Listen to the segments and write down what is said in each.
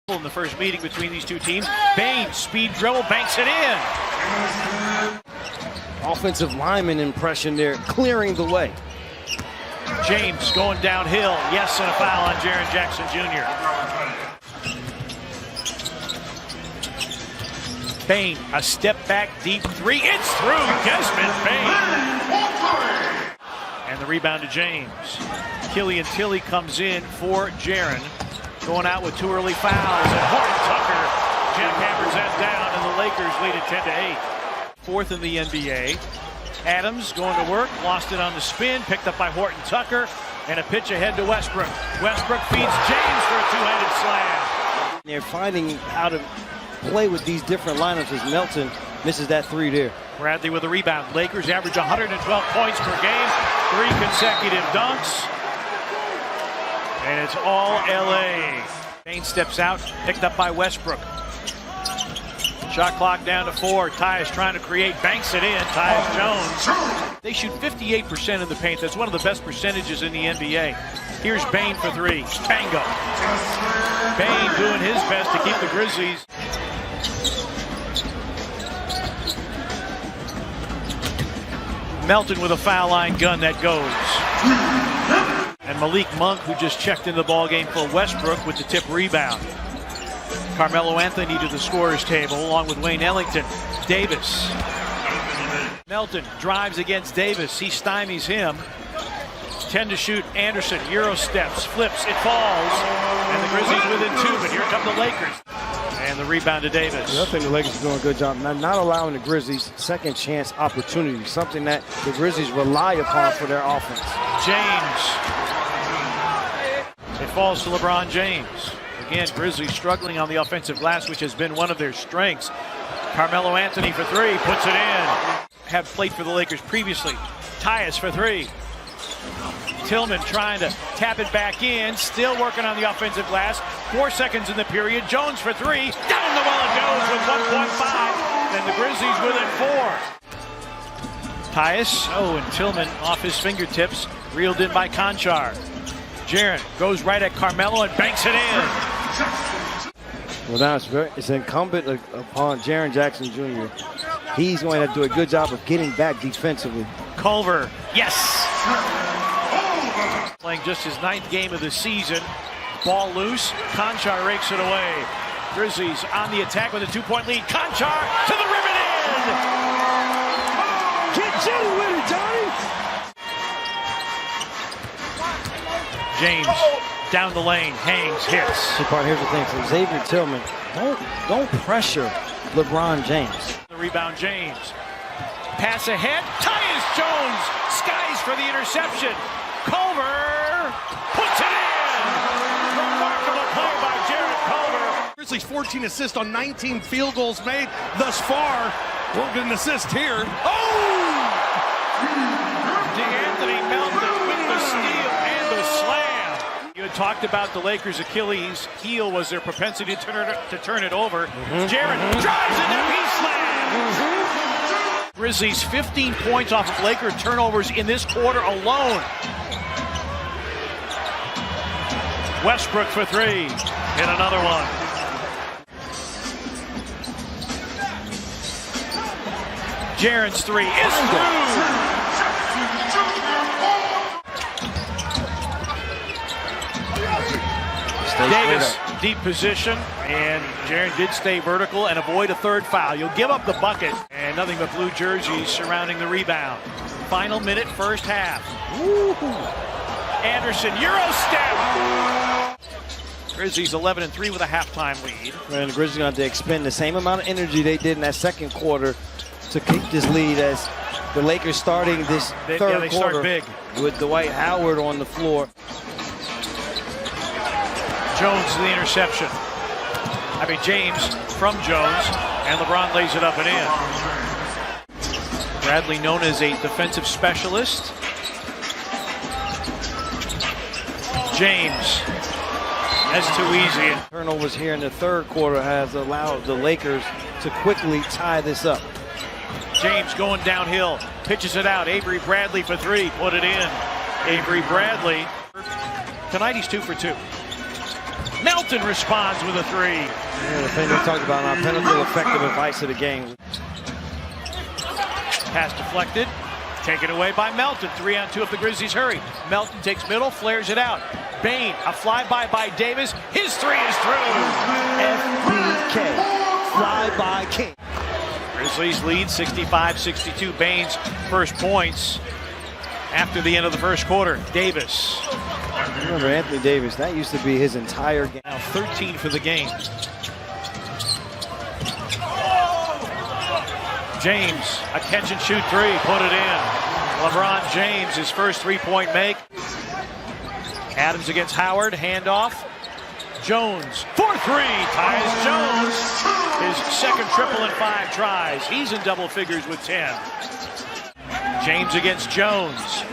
In the first meeting between these two teams, Bain, speed dribble, banks it in. Offensive lineman impression there, clearing the way. James going downhill. Yes, and a foul on Jaren Jackson Jr. Bain, a step back deep three. It's through. Desmond Bain. And the rebound to James. Killian Tilly comes in for Jaren. Going out with 2 early fouls, and Horton Tucker jackhammers that down, and the Lakers lead it 10-8. Fourth in the NBA. Adams going to work, lost it on the spin, picked up by Horton Tucker, and a pitch ahead to Westbrook. Westbrook feeds James for a two-handed slam. They're finding how to play with these different lineups as Melton misses that three there. Bradley with a rebound. Lakers average 112 points per game, 3 consecutive dunks. And it's all LA. Bain steps out, picked up by Westbrook. Shot clock down to 4. Tyus trying to create, banks it in. Tyus Jones. They shoot 58% in the paint. That's one of the best percentages in the NBA. Here's Bain for 3. Bango. Bain doing his best to keep the Grizzlies. Melton with a foul line gun that goes. And Malik Monk, who just checked into the ballgame for Westbrook with the tip rebound. Carmelo Anthony to the scorer's table, along with Wayne Ellington. Davis. Melton drives against Davis. He stymies him. 10 to shoot. Anderson, Euro steps, flips, it falls. And the Grizzlies within 2, but here come the Lakers. And the rebound to Davis. I think the Lakers are doing a good job not allowing the Grizzlies second chance opportunities, something that the Grizzlies rely upon for their offense. James. It falls to LeBron James. Again, Grizzlies struggling on the offensive glass, which has been one of their strengths. Carmelo Anthony for 3, puts it in. Have played for the Lakers previously. Tyus for 3. Tillman trying to tap it back in, still working on the offensive glass. 4 seconds in the period. Jones for 3. Down the well it goes with 1.5. And the Grizzlies within 4. Tyus, and Tillman off his fingertips, reeled in by Conchar. Jaren goes right at Carmelo and banks it in. Well, now it's incumbent upon Jaren Jackson Jr. He's going to do a good job of getting back defensively. Culver, yes! Playing just his 9th game of the season. Ball loose, Conchar rakes it away. Grizzlies on the attack with a 2-point lead. Conchar to the rim and in! Get Jenny with it, Johnny! James down the lane, hangs, hits. Here's the thing, for Xavier Tillman, don't pressure LeBron James. The rebound, James. Pass ahead, Tyus Jones skies for the interception. Culver puts it in. Remarkable play by Jared Culver. Grizzlies 14 assists on 19 field goals made thus far. Won't get an assist here. DeAnthony Melton with the steal and the slam. You had talked about the Lakers' Achilles heel was their propensity to turn it over. Jaren drives and then he slams. Grizzlies 15 points off of Laker turnovers in this quarter alone. Westbrook for 3. Hit another one. Jaren's 3 is through. Davis, deep position, and Jaren did stay vertical and avoid a 3rd foul. You'll give up the bucket, and nothing but blue jerseys surrounding the rebound. Final minute, first half. Anderson, Euro step. Grizzlies 11-3 with a halftime lead. And the Grizzlies going to expend the same amount of energy they did in that second quarter to keep this lead as the Lakers starting this third quarter start big with Dwight Howard on the floor. Jones to the interception. James from Jones, and LeBron lays it up and in. Bradley known as a defensive specialist. James. That's too easy. Turnovers here in the third quarter has allowed the Lakers to quickly tie this up. James going downhill, pitches it out. Avery Bradley for 3, put it in. Avery Bradley. Tonight he's 2 for 2. Melton responds with a three. Yeah, the thing we talked about, our pinnacle effective advice of the game. Pass deflected. Taken away by Melton. 3-on-2 if the Grizzlies hurry. Melton takes middle, flares it out. Bain, a flyby by Davis. His three is through. FBK, fly-by king. Grizzlies lead 65-62. Bain's first points after the end of the first quarter. Davis. Remember Anthony Davis, that used to be his entire game. Now 13 for the game. James, a catch and shoot three, put it in. LeBron James, his first three-point make. Adams against Howard, handoff. Jones, 4-3, ties Jones. His second triple in 5 tries. He's in double figures with 10. James against Jones.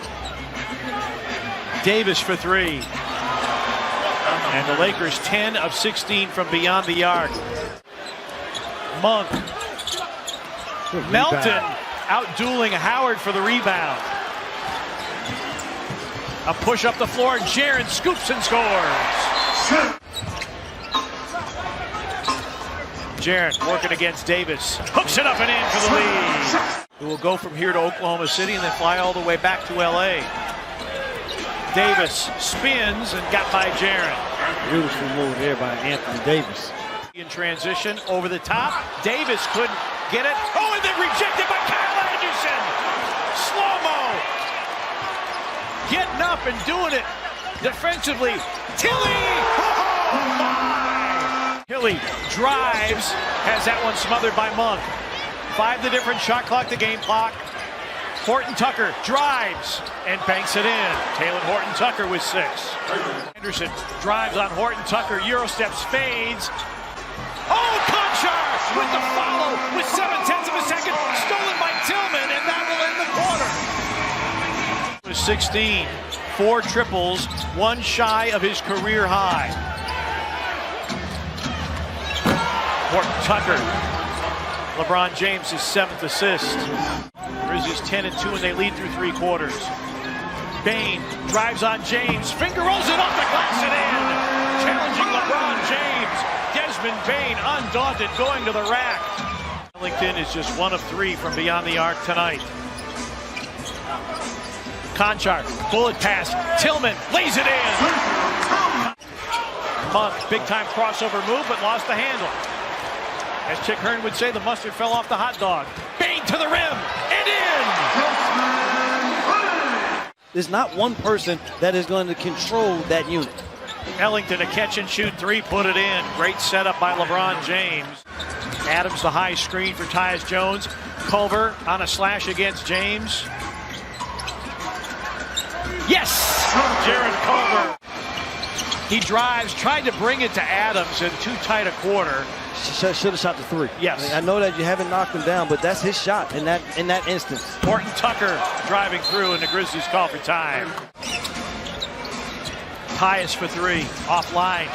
Davis for 3. And the Lakers 10 of 16 from beyond the arc. Monk. Melton out-dueling Howard for the rebound. A push up the floor. Jaren scoops and scores. Jaren working against Davis. Hooks it up and in for the lead. Who will go from here to Oklahoma City and then fly all the way back to L.A. Davis spins and got by Jaren. Beautiful move there by Anthony Davis. In transition, over the top. Davis couldn't get it. Oh, and then rejected by Kyle Anderson. Slow-mo. Getting up and doing it defensively. Tilly! Oh, my! Tilly drives, has that one smothered by Monk. 5 the different, shot clock, the game clock. Horton Tucker drives and banks it in. Taylor Horton Tucker with 6. Anderson drives on Horton Tucker, Euro steps, fades. Oh, Conchar with the follow with 7/10 of a second. Stolen by Tillman, and that will end the quarter. 16, 4 triples, 1 shy of his career high. Horton Tucker. LeBron James' 7th assist. Grizzlies 10-2 and they lead through 3 quarters. Bain drives on James, finger rolls it off the glass and in. Challenging LeBron James. Desmond Bain, undaunted, going to the rack. Ellington is just 1 of 3 from beyond the arc tonight. Conchar, bullet pass. Tillman lays it in. Monk, big-time crossover move, but lost the handle. As Chick Hearn would say, the mustard fell off the hot dog. Bain to the rim and in. There's not one person that is going to control that unit. Ellington, a catch and shoot 3, put it in. Great setup by LeBron James. Adams, the high screen for Tyus Jones. Culver on a slash against James. Yes! Jared Culver. He drives, tried to bring it to Adams in too tight a quarter. Should have shot the 3. Yes. I know that you haven't knocked him down, but that's his shot in that instance. Horton Tucker driving through, and the Grizzlies call for time. Tyus for 3, offline.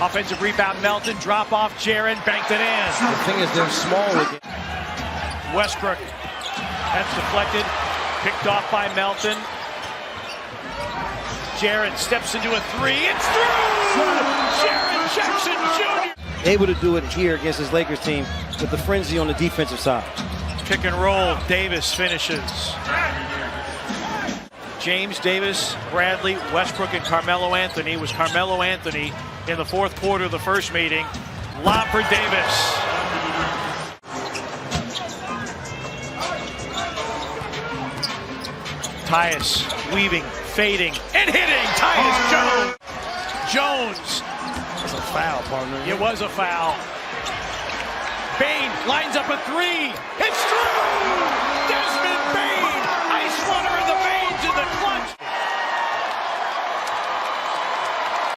Offensive rebound, Melton, drop off, Jaren, banked it in. The thing is, they're small again. Westbrook, that's deflected, picked off by Melton. Jaren steps into a 3, it's through! Jaren Jackson Jr. Able to do it here against his Lakers team with the frenzy on the defensive side. Pick and roll, Davis finishes. James, Davis, Bradley, Westbrook, and Carmelo Anthony. Was Carmelo Anthony in the 4th quarter of the first meeting. Lob for Davis. Tyus weaving, fading, and hitting. Tyus Jones. Jones. That's a foul, partner. It was a foul. Bain lines up a 3. It's through!